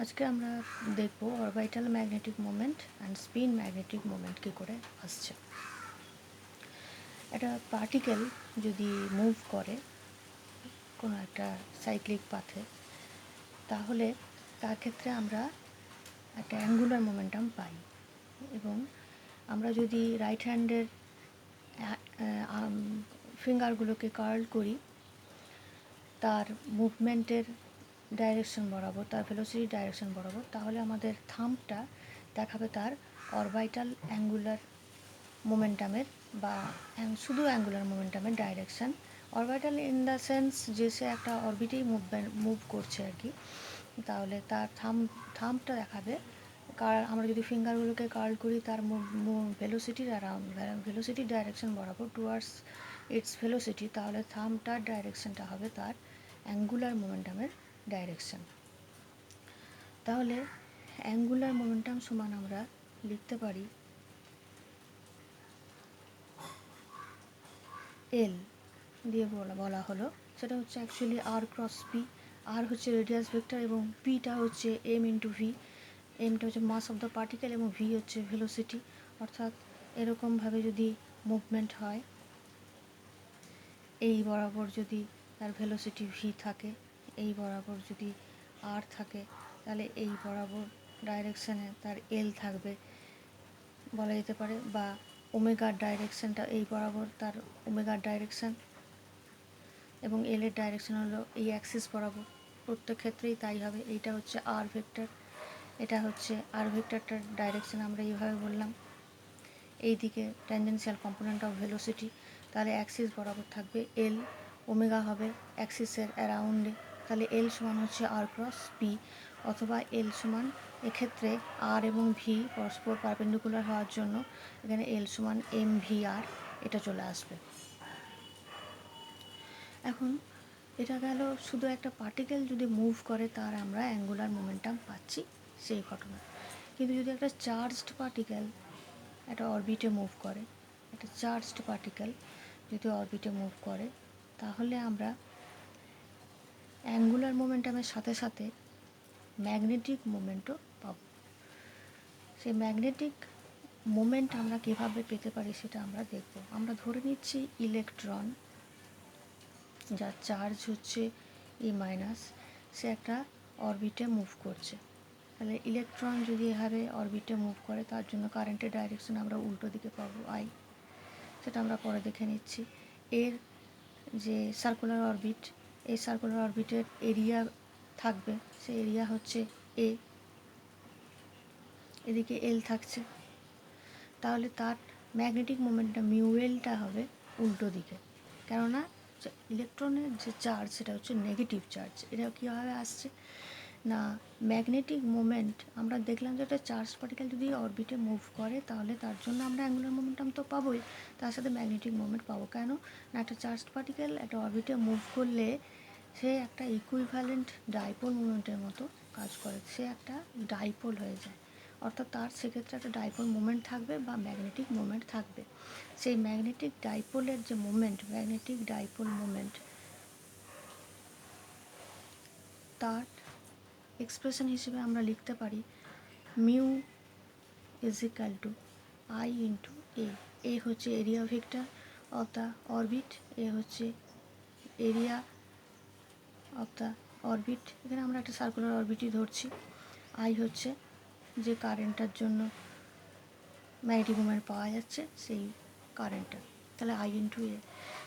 আজকে আমরা দেখব orbital magnetic moment and spin magnetic moment কী করে আসছে। একটা পার্টিকেল যদি মুভ করে কোনো একটা সাইক্লিক পাথে, তাহলে তার ক্ষেত্রে আমরা একটা অ্যাঙ্গুলার মোমেন্টাম পাই। এবং আমরা যদি রাইট হ্যান্ডের ফিঙ্গারগুলোকে কার্ল করি তার মুভমেন্টের ডাইরেকশন বরাবর, তার ভেলোসিটি ডাইরেকশন বরাবর, তাহলে আমাদের থাম্বটা দেখাবে তার অরবিটাল অ্যাঙ্গুলার মোমেন্টামের বা শুধু অ্যাঙ্গুলার মোমেন্টামের direction. Orbital in the sense যে সে একটা অরবিটেই মুভ করছে আর কি। তাহলে তার থাম্বটা দেখাবে, আমরা যদি ফিঙ্গারগুলোকে কার্ল করি তার ভেলোসিটির অ্যারাউন্ড ভেলোসিটির ডাইরেকশন বরাবর টুয়ার্ডস ইটস ভেলোসিটি, তাহলে থাম্বটার ডাইরেকশনটা হবে তার অ্যাঙ্গুলার মোমেন্টামের ডাইরেকশন। তাহলে অ্যাঙ্গুলার মোমেন্টাম সমান আমরা লিখতে পারি এল দিয়ে বলা হলো, সেটা হচ্ছে অ্যাকচুয়ালি আর ক্রস পি। আর হচ্ছে রেডিয়াস ভেক্টর এবং পিটা হচ্ছে এম ইন্টু ভি। এমটা হচ্ছে মাস অফ দ্য পার্টিকেল এবং ভি হচ্ছে ভেলোসিটি। অর্থাৎ এরকমভাবে যদি মুভমেন্ট হয়, এই বরাবর যদি তার ভেলোসিটি ভি থাকে, এই বরাবর যদি আর থাকে, তাহলে এই বরাবর ডাইরেকশানে তার এল থাকবে বলা যেতে পারে, বা ওমেগার ডাইরেকশানটা এই বরাবর তার ওমেগার ডাইরেকশান এবং এল এর ডাইরেকশন হলো এই অ্যাক্সিস বরাবর। প্রত্যেক ক্ষেত্রেই তাই হবে। এইটা হচ্ছে আর ভেক্টর, এটা হচ্ছে আর ভেক্টরটার ডাইরেকশন আমরা এইভাবে বললাম। এই দিকে ট্যানজেনশিয়াল কম্পোনেন্ট অফ ভেলোসিটি, তাহলে অ্যাক্সিস বরাবর থাকবে এল, ওমেগা হবে অ্যাক্সিসের অ্যারাউন্ডে, তাহলে এল সমান হচ্ছে আর ক্রস পি, অথবা এল সমান এক্ষেত্রে আর এবং ভি পরস্পর পারপেন্ডিকুলার হওয়ার জন্য এখানে এল সমান এম ভি আর এটা চলে আসবে। এখন এটা গেল শুধু একটা পার্টিকেল যদি মুভ করে তার আমরা অ্যাঙ্গুলার মোমেন্টাম পাচ্ছি সেই ঘটনা। কিন্তু যদি একটা চার্জড পার্টিকেল একটা অরবিটে মুভ করে, একটা চার্জড পার্টিকেল যদি অরবিটে মুভ করে, তাহলে আমরা অ্যাঙ্গুলার মোমেন্টামের সাথে সাথে ম্যাগনেটিক মোমেন্টও পাব। সেই ম্যাগনেটিক মোমেন্ট আমরা কীভাবে পেতে পারি সেটা আমরা দেখব। আমরা ধরে নিচ্ছি ইলেকট্রন, যার চার্জ হচ্ছে ই মাইনাস, সে একটা অরবিটে মুভ করছে। তাহলে ইলেকট্রন যদি এভাবে অরবিটে মুভ করে, তার জন্য কারেন্টের ডাইরেকশন আমরা উল্টো দিকে পাবো আই, সেটা আমরা পরে দেখে নিচ্ছি। এর যে সার্কুলার অরবিট, এই সার্কুলার অরবিটের এরিয়া থাকবে, সেই এরিয়া হচ্ছে এ, এদিকে এল থাকছে, তাহলে তার ম্যাগনেটিক মোমেন্টটা মিউএলটা হবে উল্টো দিকে। কেননা ইলেকট্রনের যে চার্জ সেটা হচ্ছে নেগেটিভ চার্জ। এটা কীভাবে আসছে না, ম্যাগনেটিক মোমেন্ট আমরা দেখলাম যে একটা চার্জ পার্টিকেল যদি অরবিটে মুভ করে, তাহলে তার জন্য আমরা অ্যাঙ্গুলার মোমেন্টাম তো পাবোই, তার সাথে ম্যাগনেটিক মোমেন্ট পাবো। কেন না, একটা চার্জ পার্টিকেল একটা অরবিটে মুভ করলে সে একটা ইকুইভ্যালেন্ট ডাইপোল মোমেন্টের মতো কাজ করে, সে একটা ডাইপোল হয়ে যায়। অর্থাৎ তার সেক্ষেত্রে একটা ডাইপোল মোমেন্ট থাকবে বা ম্যাগনেটিক মোমেন্ট থাকবে। সেই ম্যাগনেটিক ডাইপোলের যে মোমেন্ট, ম্যাগনেটিক ডাইপোল মোমেন্ট, তার এক্সপ্রেশন হিসেবে আমরা লিখতে পারি mu is equal to I into A. A হচ্ছে area vector of the orbit, A হচ্ছে এরিয়া অফ দ্য অরবিট। এখানে আমরা একটা সার্কুলার অরবিটই ধরছি। আই হচ্ছে যে কারেন্টটার জন্য ম্যাগনেটিক মোমেন্ট পাওয়া যাচ্ছে, সেই কারেন্টটা, তাহলে আই ইন্টু এ।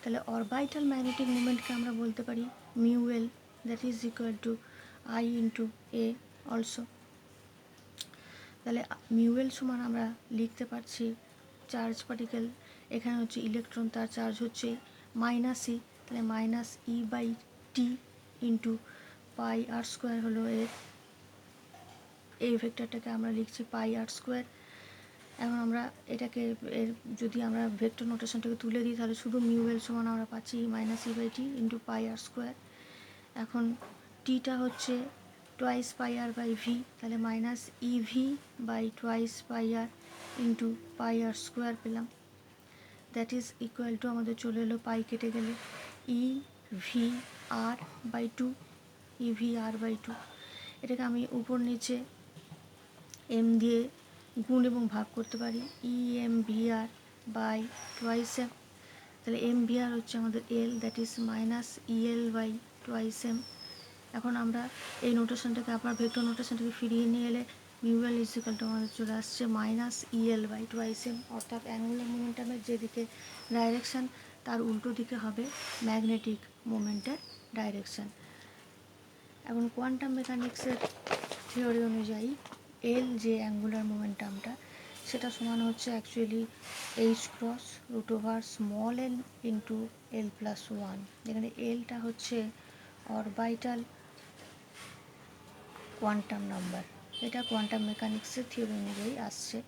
তাহলে অরবিটাল ম্যাগনেটিক মোমেন্টকে আমরা বলতে পারি mu L, that is equal two I into A also. তাহলে মিউএল সমান আমরা লিখতে পারছি চার্জ পার্টিকেল, এখানে হচ্ছে ইলেকট্রন, তার চার্জ হচ্ছে মাইনাস ই, তাহলে minus E by T into pi R square হলো এর, এই ভেক্টরটাকে আমরা লিখছি পাই আর স্কোয়ার। এখন আমরা এটাকে যদি আমরা ভেক্টর নোটেশনটাকে তুলে দিই, তাহলে শুধু মিউএল সমান আমরা পাচ্ছি minus E by T into pi R square. এখন টিটা হচ্ছে twice pi R by V, তাহলে minus E V by twice pi R into pi R square পেলাম। দ্যাট ইজ ইকুয়াল টু আমাদের চলে এলো পাই কেটে গেলে E V R by two, E V R by two. এটাকে আমি উপর নিচে এম দিয়ে গুণ এবং ভাগ করতে পারি, E M V R by twice M. তাহলে এম ভি আর হচ্ছে আমাদের L, that is minus El by twice M. এখন আমরা এই নোটেশনটাকে আপনার ভেক্টর নোটেশনটাকে ফিরিয়ে নিয়ে এলে মিউএল ইজিক্যাল টু আমাদের চলে আসছে minus El by twice M, অর্থাৎ অ্যাঙ্গুলার মোমেন্টামের যেদিকে ডাইরেকশান তার উল্টো দিকে হবে ম্যাগনেটিক মোমেন্টের ডাইরেকশান। এখন কোয়ান্টাম মেকানিক্সের থিওরি অনুযায়ী এল যে অ্যাঙ্গুলার মোমেন্টামটা সেটা সমান হচ্ছে actually H cross root over small L into L plus one, যেখানে এলটা হচ্ছে অরবাইটাল কোয়ান্টাম নাম্বার। এটা কোয়ান্টাম মেকানিক্সের থিওরি অনুযায়ী আসছে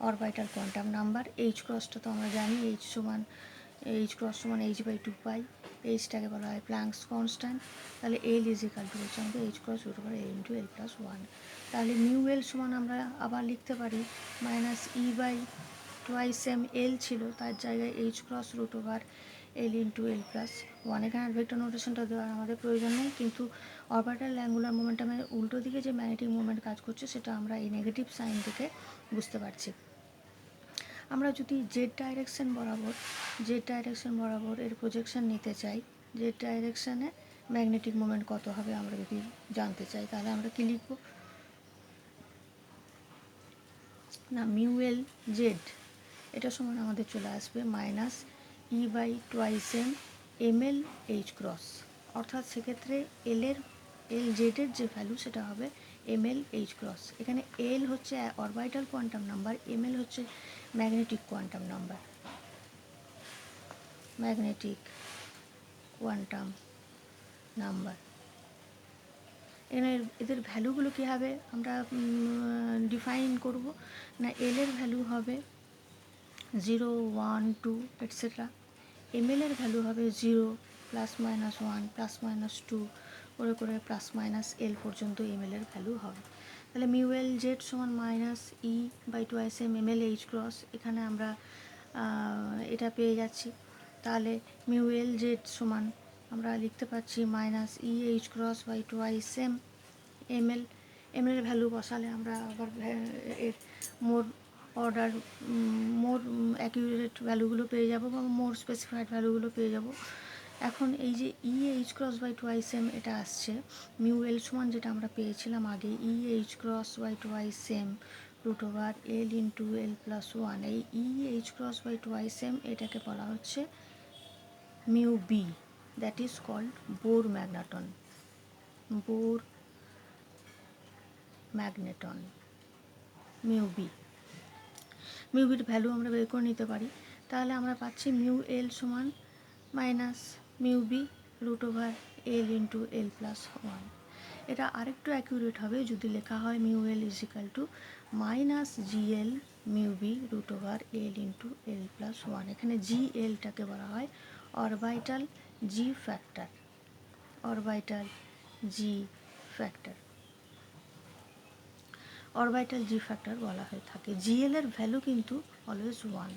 অরবাইটাল কোয়ান্টাম নাম্বার। এইচ ক্রসটা তো আমরা জানি এইচ ক্রস সমান এইচ বাই টু পাই, এইচটাকে বলা হয় প্ল্যাঙ্কস কনস্ট্যান্ট। তাহলে এল ইজিক্যাল টু হচ্ছে আমাদের H cross root over L into L plus one. তাহলে মিউ এল সমান আমরা আবার লিখতে পারি minus E by twice M, L ছিল তার জায়গায় H cross root over L into L plus one. এখানে আর ভেক্টর নোটেশনটা দেওয়ার আমাদের প্রয়োজন নেই, কিন্তু অরবিটাল অ্যাঙ্গুলার মোমেন্টামের উল্টো দিকে যে ম্যাগনেটিক মুভমেন্ট কাজ করছে সেটা আমরা এই নেগেটিভ সাইন থেকে বুঝতে পারছি। আমরা যদি জেড ডাইরেকশন বরাবর এর প্রজেকশন নিতে চাই, জেড ডাইরেকশানে ম্যাগনেটিক মোমেন্ট কত হবে আমরা যদি জানতে চাই, তাহলে আমরা কী লিখব না, মিউ এল জেড এটা সমান আমাদের চলে আসবে minus E by twice M M L H cross, অর্থাৎ সেক্ষেত্রে এল জেডের যে ভ্যালু সেটা হবে এম এল এইচ ক্রস। এখানে এল হচ্ছে orbital quantum number, M L হচ্ছে magnetic quantum number, magnetic quantum number. এখানে এদের ভ্যালুগুলো কীভাবে আমরা ডিফাইন করব না, এল এর ভ্যালু হবে 0, 1, 2 এটসেট্রা, এম এল এর ভ্যালু হবে 0, প্লাস মাইনাস 1, প্লাস মাইনাস 2 করে করে প্লাস মাইনাস এল পর্যন্ত এম এল এর ভ্যালু হবে। তাহলে মিউ এল জেড সমান minus E by twice M M L H cross, এখানে আমরা এটা পেয়ে যাচ্ছি। তাহলে মিউ এল জেড সমান আমরা লিখতে পারছি minus E H cross by twice M M L এর ভ্যালু বসালে আমরা আবার এর মোর অ্যাকিউরেট ভ্যালুগুলো পেয়ে যাব বা মোর স্পেসিফাইড ভ্যালুগুলো পেয়ে যাব। এখন এই যে E H cross by twice M এটা আসছে মিউ এল সমান যেটা আমরা পেয়েছিলাম আগে E H cross by twice M root over L into L plus one. এই E H cross by twice M এটাকে বলা হচ্ছে mu B, that is called Bohr magneton, Bohr magneton mu B. Mu বির value আমরা বের করে নিতে পারি। তাহলে আমরা পাচ্ছি মিউ এল সমান minus mu B root over L into L plus one. এটা আরেকটু অ্যাকিউরেট হবে যদি লেখা হয় mu L is equal to minus G L mu B root over L into L plus one. এখানে জি এলটাকে বলা হয় orbital G factor, orbital G factor, orbital G factor বলা হয়ে থাকে। জিএল এর ভ্যালু কিন্তু অলওয়েজ ওয়ান,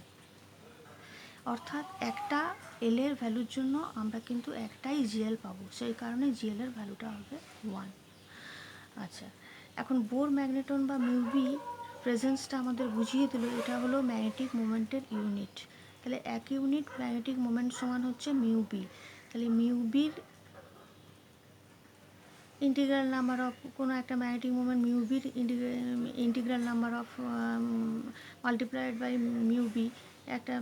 অর্থাৎ একটা এল এর ভ্যালুর জন্য আমরা কিন্তু একটাই জিএল পাবো, সেই কারণে জিএল এর ভ্যালুটা হবে ওয়ান। আচ্ছা, এখন বোর ম্যাগনেটন বা মিউবি প্রেজেন্সটা আমাদের বুঝিয়ে দিল, এটা হলো ম্যাগনেটিক মোমেন্টের ইউনিট। তাহলে এক ইউনিট ম্যাগনেটিক মোমেন্ট সমান হচ্ছে মিউবি। তাহলে মিউবির ইন্টিগ্রাল নাম্বার অফ কোনো একটা ম্যাগনেটিক মোমেন্ট মিউবির integral number of multiplied by mu B, একটা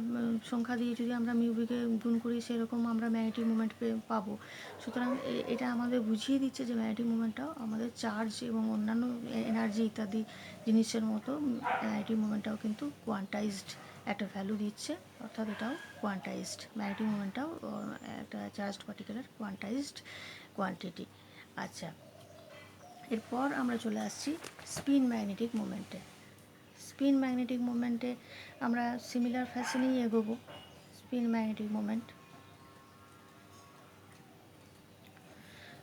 সংখ্যা দিয়ে যদি আমরা মিউবিকে গুণ করি সেরকম আমরা ম্যাগনেটিক মোমেন্ট পাবো। সুতরাং এটা আমাদের বুঝিয়ে দিচ্ছে যে ম্যাগনেটিক মোমেন্টটাও আমাদের চার্জ এবং অন্যান্য এনার্জি ইত্যাদি জিনিসের মতো ম্যাগনেটিক মোমেন্টটাও কিন্তু কোয়ান্টাইজড একটা ভ্যালু দিচ্ছে, অর্থাৎ এটাও কোয়ান্টাইজড, ম্যাগনেটিক মোমেন্টটাও একটা চার্জড পার্টিকুলার কোয়ান্টাইজড কোয়ান্টিটি। আচ্ছা, এরপর আমরা চলে আসছি স্পিন ম্যাগনেটিক মোমেন্টে। স্পিন ম্যাগনেটিক মোমেন্টে আমরা সিমিলার ফ্যাশনেই এগোবো। স্পিন ম্যাগনেটিক মোমেন্ট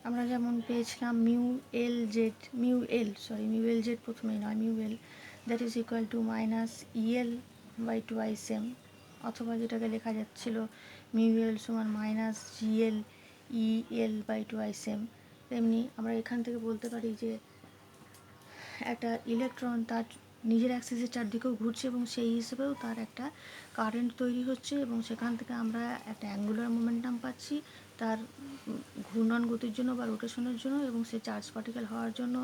আমরা যেমন পেয়েছিলাম মিউ এল জেড প্রথমেই নয়, mu L that is equal to minus El by twice M, অথবা যেটাকে লেখা যাচ্ছিল মিউ এল সমান minus GL E L by twice M. তেমনি আমরা এখান থেকে বলতে পারি যে একটা ইলেকট্রন তার নিজের অ্যাক্সিসের চারদিকেও ঘুরছে এবং সেই হিসেবেও তার একটা কারেন্ট তৈরি হচ্ছে এবং সেখান থেকে আমরা একটা অ্যাঙ্গুলার মোমেন্টাম পাচ্ছি তার ঘূর্ণন গতির জন্য বা রোটেশনের জন্য, এবং সে চার্জ পার্টিকেল হওয়ার জন্য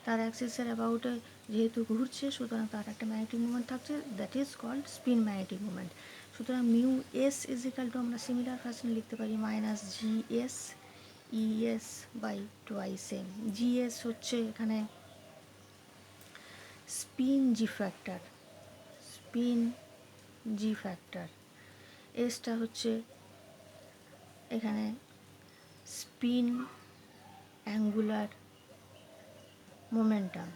তার অ্যাক্সিসের অ্যাবাউটে যেহেতু ঘুরছে সুতরাং তার একটা ম্যাগনেটিক মুভমেন্ট থাকছে, that is called spin magnetic movement. সুতরাং mu S is equal to আমরা সিমিলার ফ্যাশনে লিখতে পারি minus G S E S by twice M. G S হচ্ছে এখানে spin G factor, spin G factor. এসটা হচ্ছে এখানে স্পিন অ্যাঙ্গুলার মোমেন্টাম,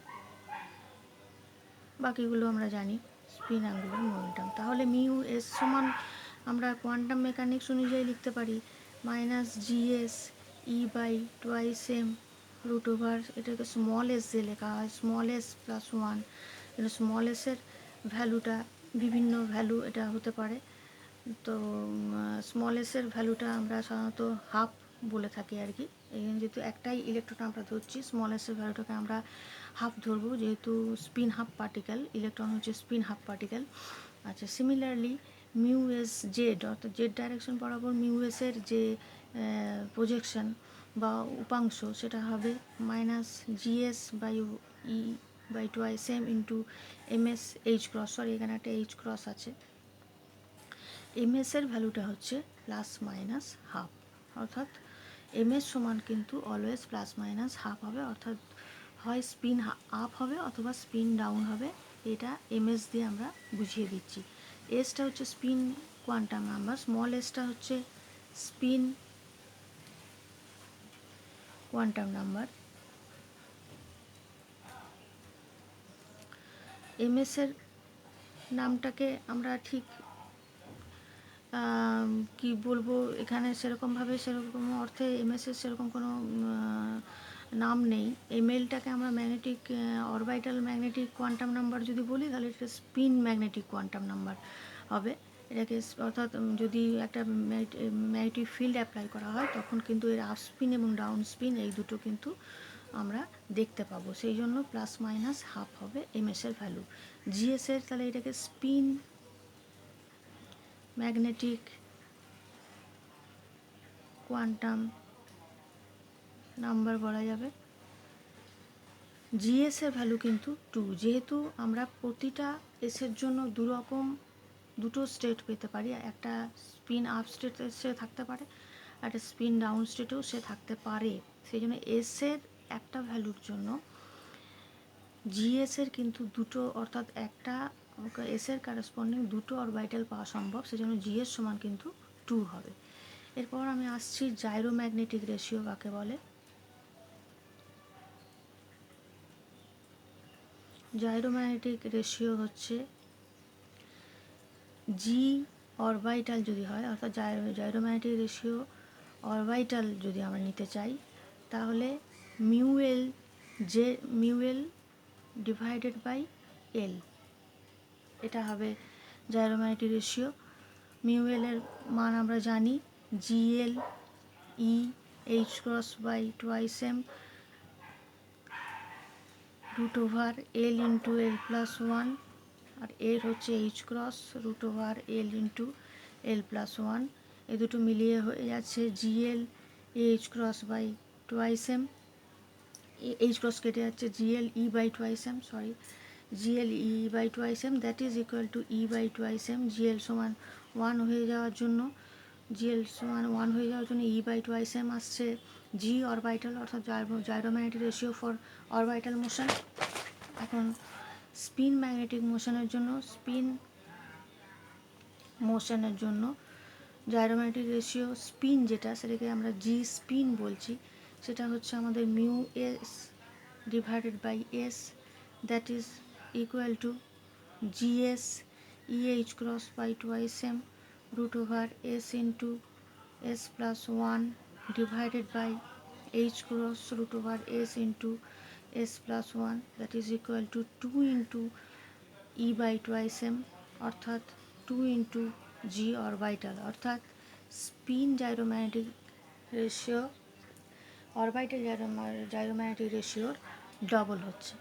বাকিগুলো আমরা জানি স্পিন অ্যাঙ্গুলার মোমেন্টাম। তাহলে মিউ এস সমান আমরা কোয়ান্টাম মেকানিক্স অনুযায়ী লিখতে পারি minus G S E by twice M root over, এটাকে স্মল এস দিয়ে লেখা হয়, স্মল এস প্লাস ওয়ান। এটা স্মল এসের ভ্যালুটা বিভিন্ন ভ্যালু এটা হতে পারে, তো স্মল এসের ভ্যালুটা আমরা সাধারণত হাফ বলে থাকি আর কি। এখানে যেহেতু একটাই ইলেকট্রন আমরা ধরছি, স্মল এসের ভ্যালুটাকে আমরা হাফ ধরবো, যেহেতু স্পিন হাফ পার্টিকেল, ইলেকট্রন হচ্ছে স্পিন হাফ পার্টিকেল। আচ্ছা, সিমিলারলি মিউ এস জেড অর্থাৎ জেড ডাইরেকশন বরাবর মিউ এসের যে প্রজেকশন বা উপাংশ সেটা হবে minus GS by E by twice M into M S H cross, sorry এখানে একটা এইচ ক্রস আছে। এম এসের ভ্যালুটা হচ্ছে প্লাস মাইনাস হাফ, অর্থাৎ এম এস সমান কিন্তু অলওয়েজ প্লাস মাইনাস হাফ হবে, অর্থাৎ হয় স্পিন আপ হবে অথবা স্পিন ডাউন হবে, এটা এম এস দিয়ে আমরা বুঝিয়ে দিচ্ছি। এসটা হচ্ছে স্পিন কোয়ান্টাম নাম্বার, স্মল এসটা হচ্ছে স্পিন কোয়ান্টাম নাম্বার। এম এসের নামটাকে আমরা ঠিক কি বলবো, এখানে সেরকমভাবে সেরকম অর্থে এমএসের সেরকম কোনো নাম নেই। এমএলটাকে আমরা magnetic orbital magnetic quantum number যদি বলি তাহলে এটা স্পিন ম্যাগনেটিক কোয়ান্টাম নাম্বার হবে এটাকে, অর্থাৎ যদি একটা ম্যাগনেটিক ফিল্ড অ্যাপ্লাই করা হয় তখন কিন্তু এর আপ স্পিন এবং ডাউন স্পিন এই দুটো কিন্তু আমরা দেখতে পাবো, সেই জন্য প্লাস মাইনাস হাফ হবে এমএসের ভ্যালু। জিএসের তাহলে এটাকে স্পিন ম্যাগনেটিক কোয়ান্টাম নাম্বার বলা যাবে। জিএস এর ভ্যালু কিন্তু 2, যেহেতু আমরা প্রতিটা এসের জন্য দুটো স্টেট পেতে পারি, একটা স্পিন আপ স্টেটে সে থাকতে পারে আর একটা স্পিন ডাউন স্টেটেও সে থাকতে পারে, সেই জন্য এসের একটা ভ্যালুর জন্য জিএস এর কিন্তু দুটো, অর্থাৎ একটা এসের কারেসপন্ডিং দুটো অরবাইটাল পাওয়া সম্ভব, সেই জন্য জিএস সমান কিন্তু 2 হবে। এরপর আমি আসছি জাইরোম্যাগনেটিক রেশিও কাকে বলে। জাইরোম্যাগনেটিক রেশিও হচ্ছে জি অরবাইটাল যদি হয়, অর্থাৎ জাইরোম্যাগনেটিক রেশিও অরবাইটাল যদি আমরা নিতে চাই তাহলে মিউএল ডিভাইডেড বাই এল, এটা হবে জাইরোম্যাগনেটিক রেশিও। মিউএল এর মান আমরা জানি G L E H cross by twice M root over L into L plus one, আর এর হচ্ছে H cross root over L into L plus one, এ দুটো মিলিয়ে হয়ে যাচ্ছে G L H cross by twice M, H cross কেটে যাচ্ছে G L E by twice M, sorry G L E by twice M, that is equal to E by twice M. G L সমান 1 হয়ে যাওয়ার জন্য ই বাই টোয়াইস এম আসছে জি orbital, অর্থাৎ জাইরোম্যাগনেটিক ratio for orbital motion. এখন spin magnetic মোশনের জন্য জাইরোম্যাগনেটিক রেশিও স্পিন যেটা সেটাকে আমরা জি স্পিন বলছি, সেটা হচ্ছে আমাদের mu S divided by S, that is equal to GS EH cross by twice M root over S into S plus one divided by H cross root over S into S plus one, that is equal to 2 into E by twice M, অর্থাৎ 2 into G orbital, অর্থাৎ spin gyromagnetic ratio orbital gyromagnetic রেশিওর double হচ্ছে।